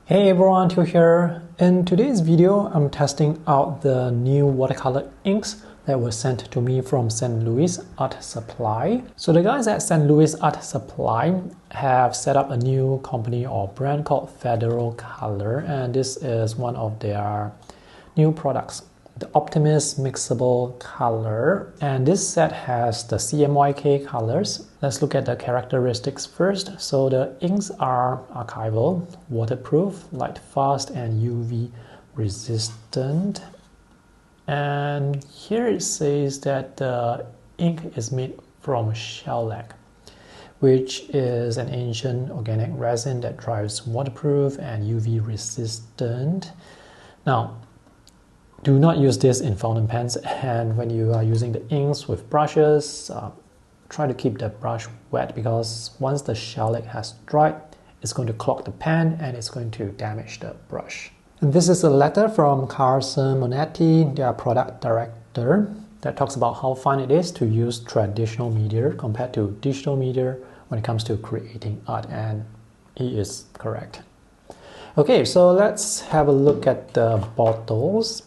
Hey everyone, Till here. In today's video, I'm testing out the new watercolor inks that were sent to me from St. Louis Art Supply. So the guys at St. Louis Art Supply have set up a new company or brand called Federal Color, and this is one of their new products, the Optimist Mixable Color. And this set has the CMYK colors. Let's look at the characteristics first. So the inks are archival, waterproof, light fast, and UV resistant. And here it says that the ink is made from shellac, which is an ancient organic resin that dries waterproof and UV resistant. Now, do not use this in fountain pens, and when you are using the inks with brushes, try to keep the brush wet, because once the shellac has dried, it's going to clog the pen and it's going to damage the brush. And this is a letter from Carson Monetti, their product director, that talks about how fun it is to use traditional media compared to digital media when it comes to creating art, and he is correct. Okay, so let's have a look at the bottles.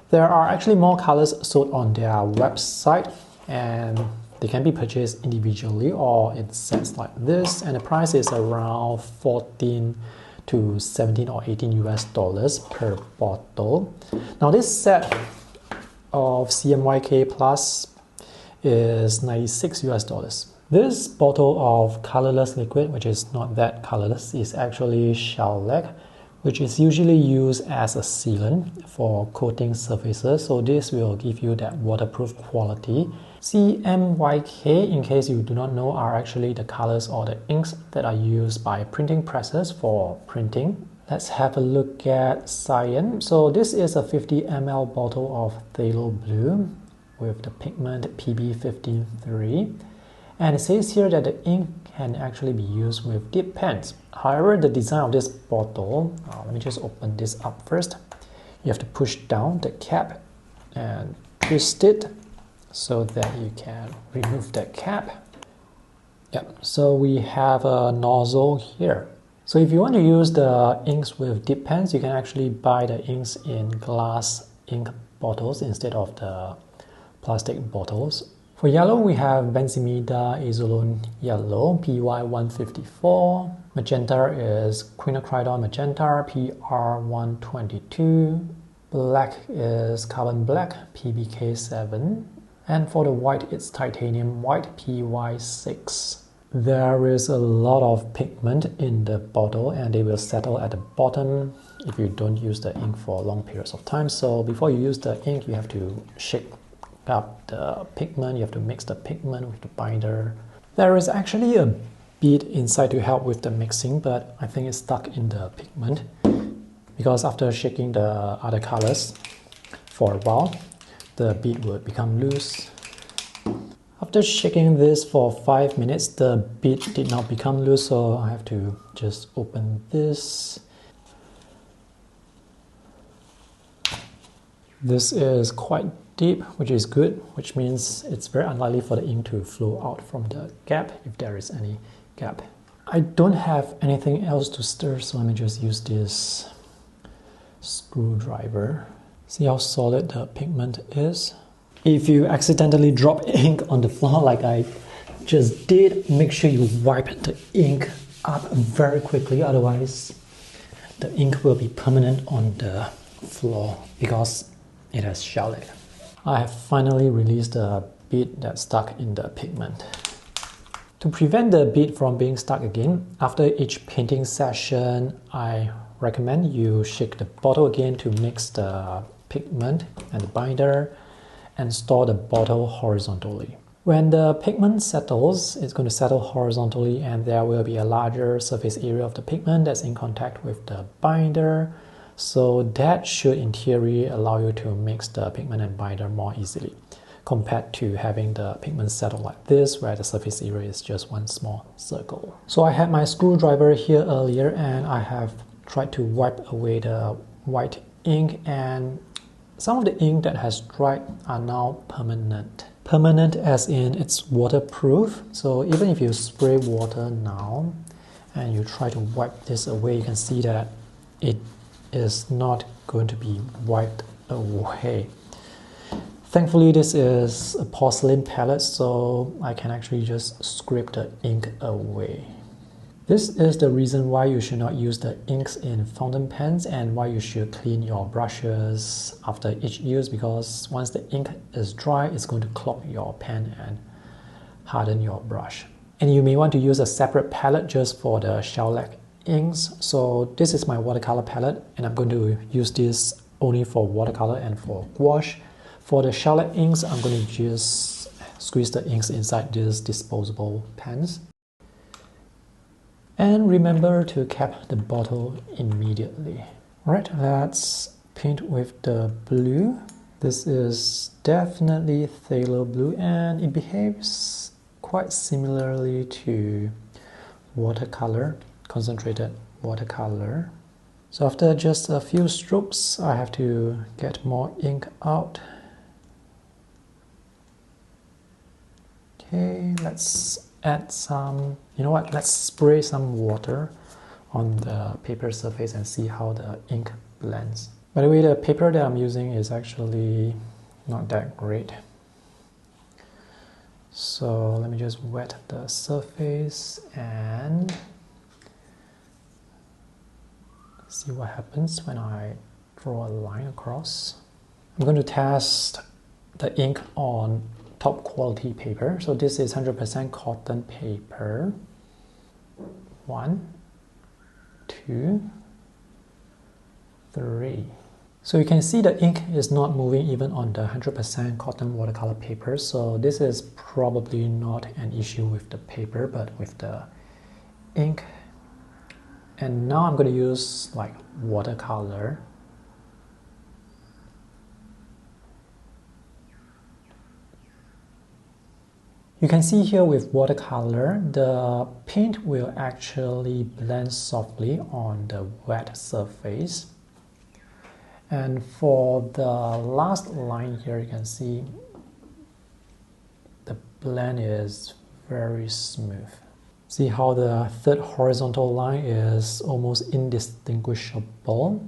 There are actually more colors sold on their website, and they can be purchased individually or in sets like this, and the price is around 14 to 17 or 18 US dollars per bottle. Now this set of CMYK Plus is 96 US dollars. This bottle of colorless liquid, which is not that colorless, is actually shellac, which is usually used as a sealant for coating surfaces. So this will give you that waterproof quality. CMYK, in case you do not know, are actually the colors or the inks that are used by printing presses for printing. Let's have a look at cyan. So this is a 50 ml bottle of phthalo blue with the pigment PB153. And it says here that the ink can actually be used with dip pens. However, the design of this bottle, let me just open this up first. You have to push down the cap and twist it so that you can remove the cap. Yep, so we have a nozzle here. So if you want to use the inks with dip pens, you can actually buy the inks in glass ink bottles instead of the plastic bottles. For yellow, we have benzimida azulone yellow, PY154. Magenta is quinacridone magenta, PR122. Black is carbon black, PBK7. And for the white, it's titanium white, PY6. There is a lot of pigment in the bottle, and they will settle at the bottom if you don't use the ink for long periods of time. So before you use the ink, you have to shake up the pigment. You have to mix the pigment with the binder. There is actually a bead inside to help with the mixing, but I think it's stuck in the pigment, because after shaking the other colors for a while, the bead would become loose. After shaking this for 5 minutes, the bead did not become loose, so I have to just open this. This is quite deep, which is good, which means it's very unlikely for the ink to flow out from the gap, if there is any gap. I don't have anything else to stir, so let me just use this screwdriver. See how solid the pigment is? If you accidentally drop ink on the floor like I just did, make sure you wipe the ink up very quickly, otherwise the ink will be permanent on the floor because it has shellac. I have finally released the bead that's stuck in the pigment. To prevent the bead from being stuck again, after each painting session, I recommend you shake the bottle again to mix the pigment and the binder and store the bottle horizontally. When the pigment settles, it's going to settle horizontally, and there will be a larger surface area of the pigment that's in contact with the binder. So that should in theory allow you to mix the pigment and binder more easily, compared to having the pigment settle like this, where the surface area is just one small circle. So I had my screwdriver here earlier, and I have tried to wipe away the white ink, and some of the ink that has dried are now permanent. Permanent as in it's waterproof, so even if you spray water now and you try to wipe this away, you can see that it is not going to be wiped away. Thankfully, this is a porcelain palette, so I can actually just scrape the ink away. This is the reason why you should not use the inks in fountain pens and why you should clean your brushes after each use, because once the ink is dry, it's going to clog your pen and harden your brush. And you may want to use a separate palette just for the shellac inks. So this is my watercolor palette, and I'm going to use this only for watercolor and for gouache. For the shellac inks, I'm going to just squeeze the inks inside these disposable pens. And remember to cap the bottle immediately. Alright, let's paint with the blue. This is definitely phthalo blue and it behaves quite similarly to watercolor, concentrated watercolor. So after just a few strokes, I have to get more ink out. Okay, let's add some, you know what, let's spray some water on the paper surface and see how the ink blends. By the way, the paper that I'm using is actually not that great. So let me just wet the surface and see what happens when I draw a line across. I'm going to test the ink on top quality paper. So this is 100% cotton paper. 1, 2, 3. So you can see the ink is not moving even on the 100% cotton watercolor paper. So this is probably not an issue with the paper, but with the ink. And now I'm going to use like watercolor. You can see here with watercolor, the paint will actually blend softly on the wet surface. And for the last line here, you can see the blend is very smooth. See how the third horizontal line is almost indistinguishable.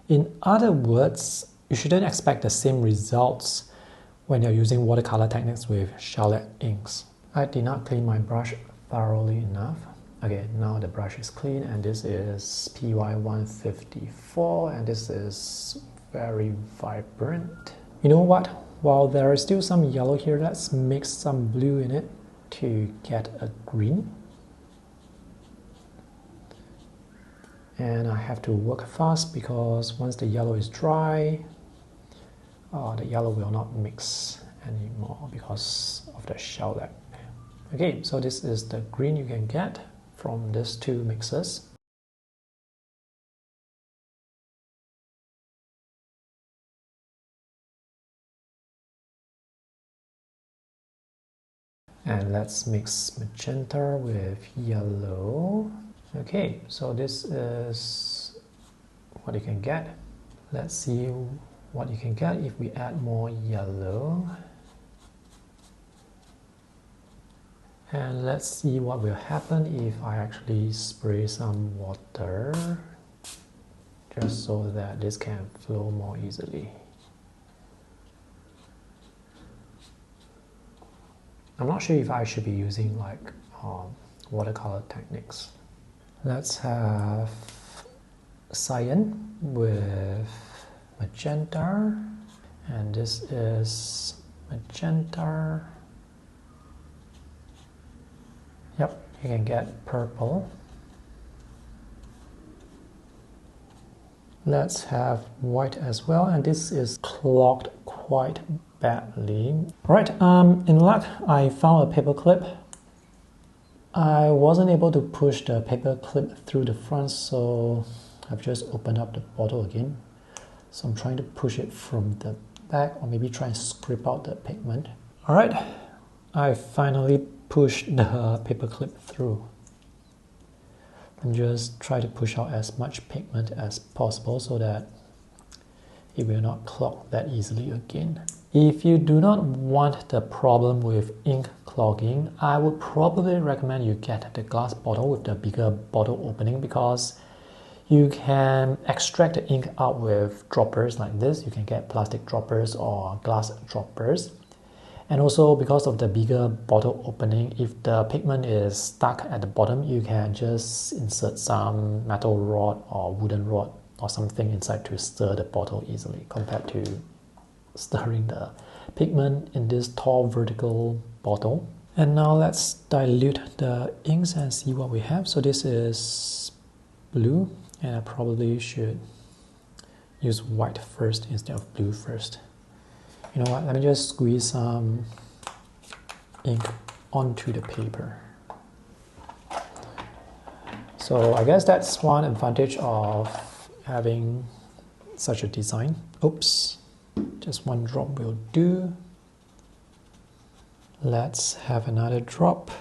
In other words, you shouldn't expect the same results when you're using watercolor techniques with shellac inks. I did not clean my brush thoroughly enough. Okay, now the brush is clean, and this is PY154, and this is very vibrant. You know what? While there is still some yellow here, let's mix some blue in it to get a green. And I have to work fast because once the yellow is dry, the yellow will not mix anymore because of the shellac. Okay, so this is the green you can get from these two mixes. And let's mix magenta with yellow. Okay, so this is what you can get. Let's see what you can get if we add more yellow. And let's see what will happen if I actually spray some water, just so that this can flow more easily. I'm not sure if I should be using like watercolor techniques. Let's have cyan with magenta, and this is magenta. Yep, you can get purple. Let's have white as well, and this is clogged quite badly. Alright, in luck, I found a paper clip. I wasn't able to push the paper clip through the front, so I've just opened up the bottle again. So I'm trying to push it from the back, or maybe try and scrape out the pigment. Alright, I finally pushed the paper clip through. And just try to push out as much pigment as possible so that it will not clog that easily again. If you do not want the problem with ink clogging, I would probably recommend you get the glass bottle with the bigger bottle opening, because You can extract the ink out with droppers like this. You can get plastic droppers or glass droppers. And also, because of the bigger bottle opening, if the pigment is stuck at the bottom, you can just insert some metal rod or wooden rod or something inside to stir the bottle easily, compared to stirring the pigment in this tall vertical bottle. And now let's dilute the inks and see what we have. So this is blue, and I probably should use white first instead of blue first. You know what, let me just squeeze some ink onto the paper. So I guess that's one advantage of having such a design. Oops, just one drop will do. Let's have another drop.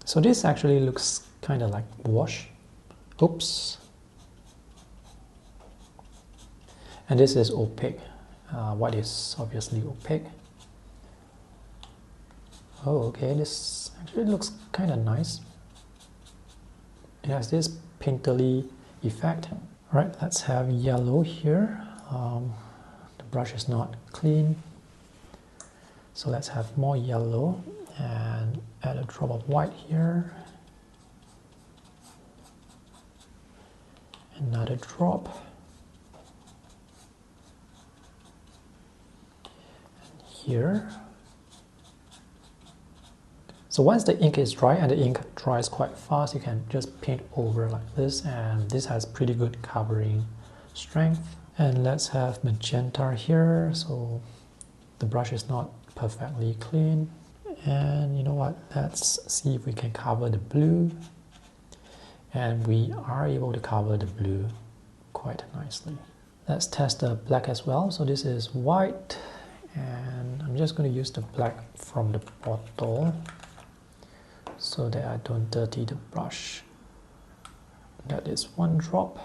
So this actually looks kind of like wash. Oops. And this is opaque. White is obviously opaque. Oh, okay, this actually looks kind of nice. It has this painterly effect. All right, let's have yellow here. The brush is not clean. So let's have more yellow and add a drop of white here. Another drop. Here. So once the ink is dry, and the ink dries quite fast, you can just paint over like this, and this has pretty good covering strength. And let's have magenta here, so the brush is not perfectly clean. And you know what, let's see if we can cover the blue. And we are able to cover the blue quite nicely. Let's test the black as well. So this is white. And I'm just going to use the black from the bottle so that I don't dirty the brush. That is one drop.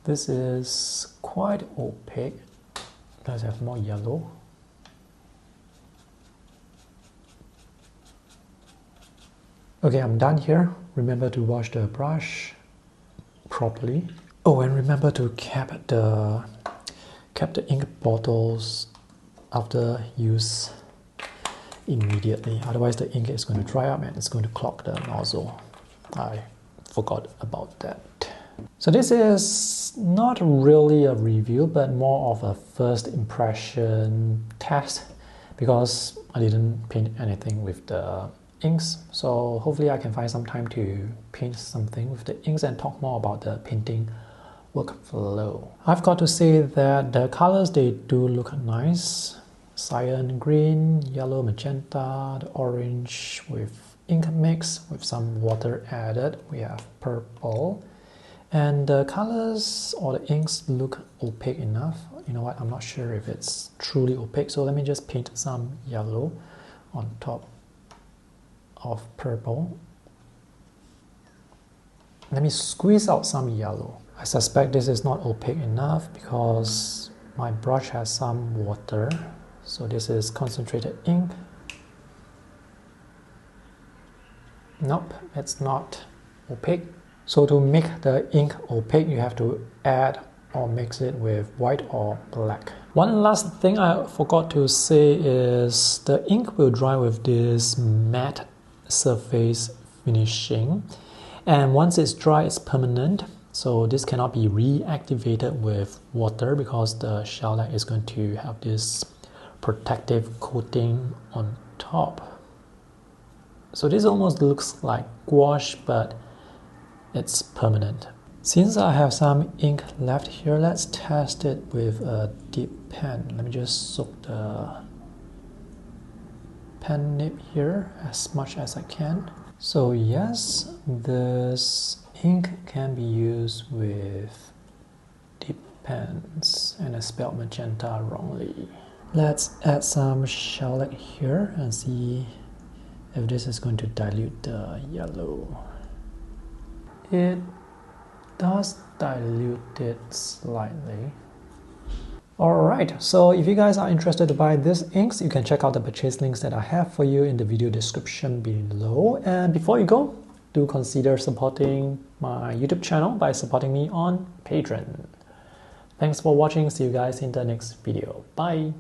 This is quite opaque. Let's have more yellow. Okay, I'm done here. Remember to wash the brush properly. Oh, and remember to cap the ink bottles after use immediately, otherwise the ink is going to dry up and it's going to clog the nozzle. I forgot about that. So this is not really a review, but more of a first impression test, because I didn't paint anything with the inks. So hopefully I can find some time to paint something with the inks and talk more about the painting workflow. I've got to say that the colors, they do look nice. Cyan green, yellow, magenta, the orange with ink mix with some water added. We have purple. And the colors or the inks look opaque enough. You know what, I'm not sure if it's truly opaque, so let me just paint some yellow on top of purple. Let me squeeze out some yellow. I suspect this is not opaque enough because my brush has some water. So this is concentrated ink. Nope, it's not opaque. So to make the ink opaque, you have to add or mix it with white or black. One last thing I forgot to say is the ink will dry with this matte surface finishing. And once it's dry, it's permanent. So this cannot be reactivated with water because the shellac is going to have this protective coating on top. So this almost looks like gouache, but it's permanent. Since I have some ink left here, let's test it with a dip pen. Let me just soak the pen nib here as much as I can. So yes, this ink can be used with dip pens, and I spelled magenta wrongly. Let's add some shellac here and see if this is going to dilute the yellow. It does dilute it slightly. Alright, so if you guys are interested to buy these inks, you can check out the purchase links that I have for you in the video description below. And before you go, do consider supporting my YouTube channel by supporting me on Patreon. Thanks for watching. See you guys in the next video. Bye.